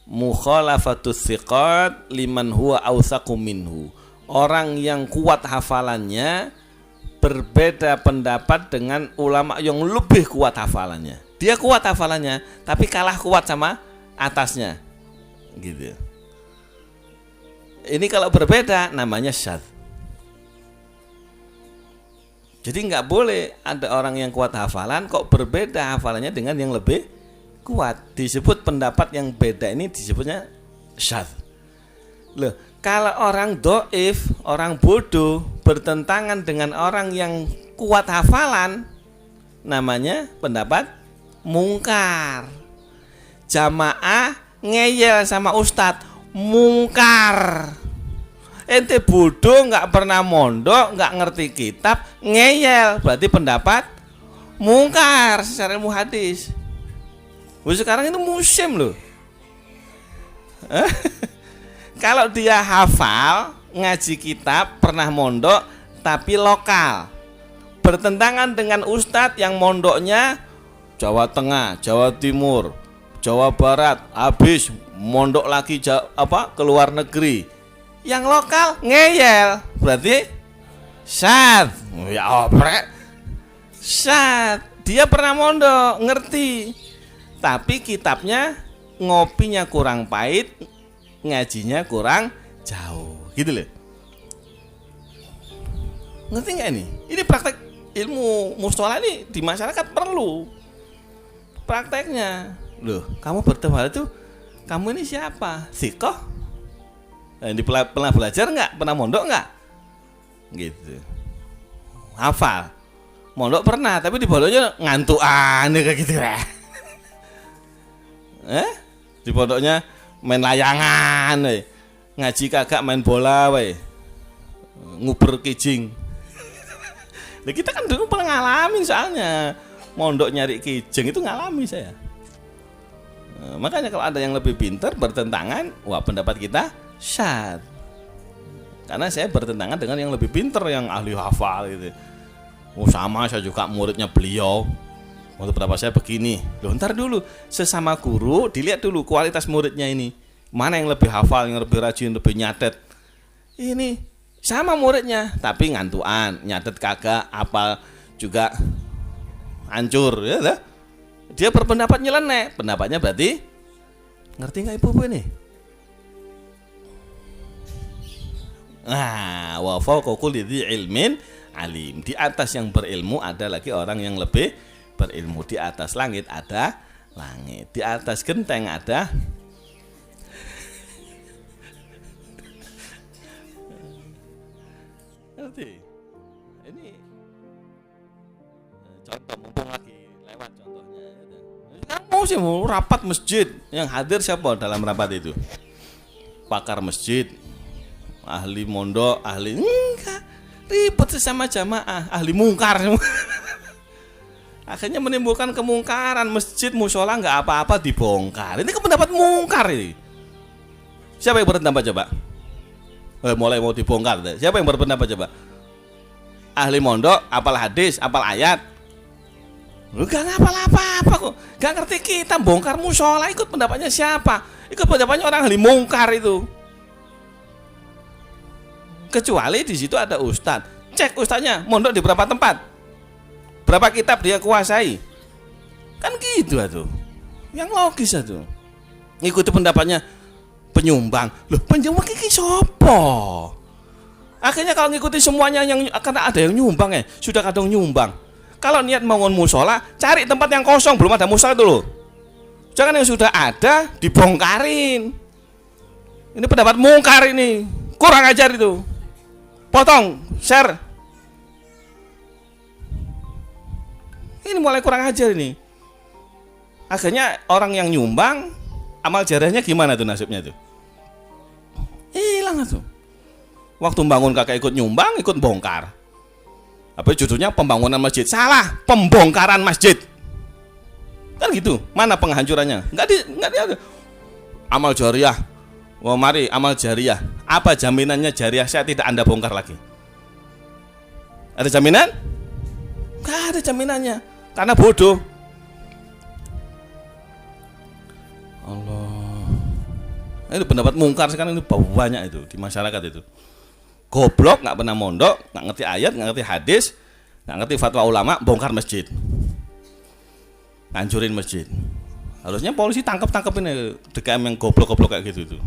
Mukhalafatus thiqat liman huwa awthaqu minhu. Orang yang kuat hafalannya berbeda pendapat dengan ulama yang lebih kuat hafalannya. Dia kuat hafalannya, tapi kalah kuat sama atasnya. Gitu. Ini kalau berbeda namanya syadz. Jadi nggak boleh ada orang yang kuat hafalan kok berbeda hafalannya dengan yang lebih kuat. Disebut pendapat yang beda ini disebutnya syadz. Loh, kalau orang dhaif, orang bodoh bertentangan dengan orang yang kuat hafalan, namanya pendapat mungkar. Jamaah ngeyel sama ustadz, mungkar. Ente bodoh, nggak pernah mondok, nggak ngerti kitab, ngeyel, berarti pendapat mungkar secara ilmu hadis. Sekarang itu musim loh. Kalau dia hafal, ngaji kitab, pernah mondok, tapi lokal, bertentangan dengan ustadz yang mondoknya Jawa Tengah, Jawa Timur, Jawa Barat, habis mondok lagi ke luar negeri. Yang lokal ngeyel, berarti syadz. Ya oprek, syadz. Dia pernah mondok, ngerti, tapi kitabnya ngopinya kurang pahit, ngajinya kurang jauh, gitu loh. Ngerti nggak ini? Ini praktek ilmu mustalah ini di masyarakat perlu prakteknya. Loh, kamu bertemu itu, kamu ini siapa? Thiqah? Pernah belajar nggak? Pernah mondok nggak? Gitu. Hafal. Mondok pernah, tapi di pondoknya ngantuan kayak gitu ya. Di pondoknya main layangan, ngaji kagak, main bola, nguber kijing. Nah, kita kan dulu pernah ngalamin, soalnya mondok nyari kijing itu ngalami saya. Makanya kalau ada yang lebih pintar bertentangan, wah pendapat kita syadz. Karena saya bertentangan dengan yang lebih pintar, yang ahli hafal gitu. Sama saya juga muridnya beliau. Untuk berapa saya begini. Loh, ntar dulu sesama guru dilihat dulu kualitas muridnya ini. Mana yang lebih hafal, yang lebih rajin, lebih nyatet. Ini sama muridnya, tapi ngantuan, nyatet kagak, hafal juga hancur, ya lah. Dia berpendapat nyeleneh. Pendapatnya berarti ngerti nggak ibu ini? Nah, wa fawqa kulli dzi ilmin alim. Di atas yang berilmu ada lagi orang yang lebih berilmu. Di atas langit ada langit. Di atas genteng ada ngerti? Ini contoh, mumpung lagi lewat contohnya. Kamu sih mau rapat masjid, yang hadir siapa dalam rapat itu? Pakar masjid, ahli mondok, ahli enggak, ribet sesama jamaah, ahli mungkar. Akhirnya menimbulkan kemungkaran, masjid musola enggak apa-apa dibongkar. Ini pendapat mungkar ini. Siapa yang berpendapat coba? Mulai mau dibongkar deh. Siapa yang berpendapat coba? Ahli mondok, apal hadis, apal ayat. Lu gak ngapal apa-apa kok. Gak ngerti kita, bongkar musola, ikut pendapatnya siapa? Ikut pendapatnya orang ahli mungkar itu. Kecuali di situ ada ustadz. Cek ustadznya mondok di berapa tempat, berapa kitab dia kuasai. Kan gitu atuh. Yang logis atuh. Ikuti pendapatnya penyumbang. Loh, penyumbang iki sopo? Akhirnya kalau ngikuti semuanya yang karena ada yang nyumbang sudah kadang nyumbang. Kalau niat bangun musola, cari tempat yang kosong, belum ada musola itu loh. Jangan yang sudah ada dibongkarin. Ini pendapat mungkar ini. Kurang ajar itu. Potong, share. Ini mulai kurang ajar ini. Akhirnya orang yang nyumbang, amal jariahnya gimana tuh nasibnya tuh? Hilang tuh. Waktu bangun kakak ikut nyumbang, ikut bongkar. Apa judulnya pembangunan masjid? Salah, pembongkaran masjid. Kan gitu. Mana penghancurannya? Enggak ada. Amal jariah. Wah, mari amal jariah. Apa jaminannya jariah saya tidak Anda bongkar lagi? Ada jaminan? Enggak ada jaminannya. Karena bodoh. Allah. Itu pendapat mungkar sekarang itu banyak itu di masyarakat itu. Goblok, nggak pernah mondok, nggak ngerti ayat, nggak ngerti hadis, nggak ngerti fatwa ulama, bongkar masjid, hancurin masjid. Harusnya polisi tangkapin DKM yang goblok-goblok kayak gitu itu.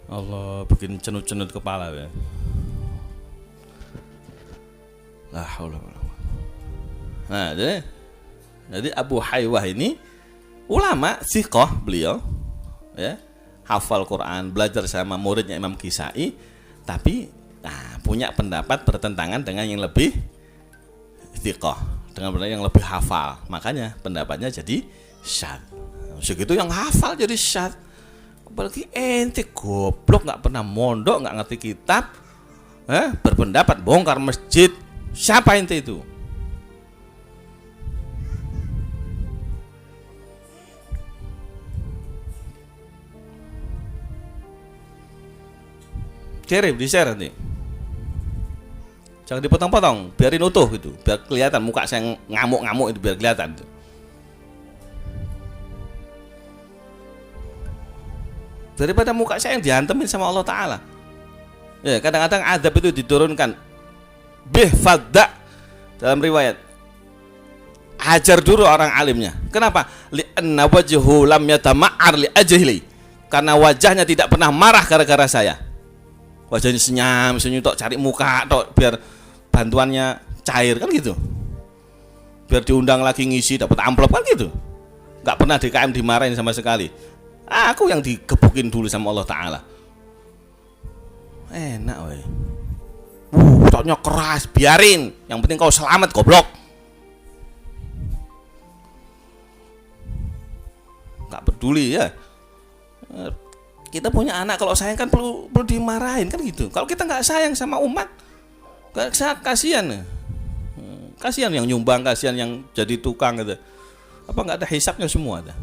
Allah, bikin cenut-cenut kepala ya. Lah, Allah. Nah, jadi Abu Haywah ini ulama siqah beliau, ya, hafal Quran, belajar sama muridnya Imam Kisai, tapi punya pendapat bertentangan dengan yang lebih siqah, dengan pendapat yang lebih hafal. Makanya pendapatnya jadi syadz. Segitu yang hafal jadi syadz. Apalagi ente goblok, nggak pernah mondok, nggak ngerti kitab, berpendapat bongkar masjid. Siapa ente itu? Kirim, di-share nanti. Jangan dipotong-potong, biarin utuh gitu, biar kelihatan muka saya ngamuk-ngamuk itu, biar kelihatan. Daripada muka saya yang dihantemin sama Allah Ta'ala. Ya, kadang-kadang azab itu diturunkan fadda dalam riwayat. Hajar dulu orang alimnya. Kenapa? Li'anna wajhu lam yatama'ar li ajhili. Karena wajahnya tidak pernah marah gara-gara saya. Wajahnya senyum tok, cari muka tok biar bantuannya cair kan gitu. Biar diundang lagi ngisi dapat amplop kan gitu. Enggak pernah DKM dimarahin sama sekali. Aku yang digebukin dulu sama Allah Ta'ala. Enak weh. Toknya keras, biarin. Yang penting kau selamat goblok. Enggak peduli ya. Kita punya anak, kalau sayang kan perlu dimarahin kan gitu. Kalau kita nggak sayang sama umat, kasihan. Kasihan yang nyumbang, kasihan yang jadi tukang gitu. Apa nggak ada hisapnya semua ada.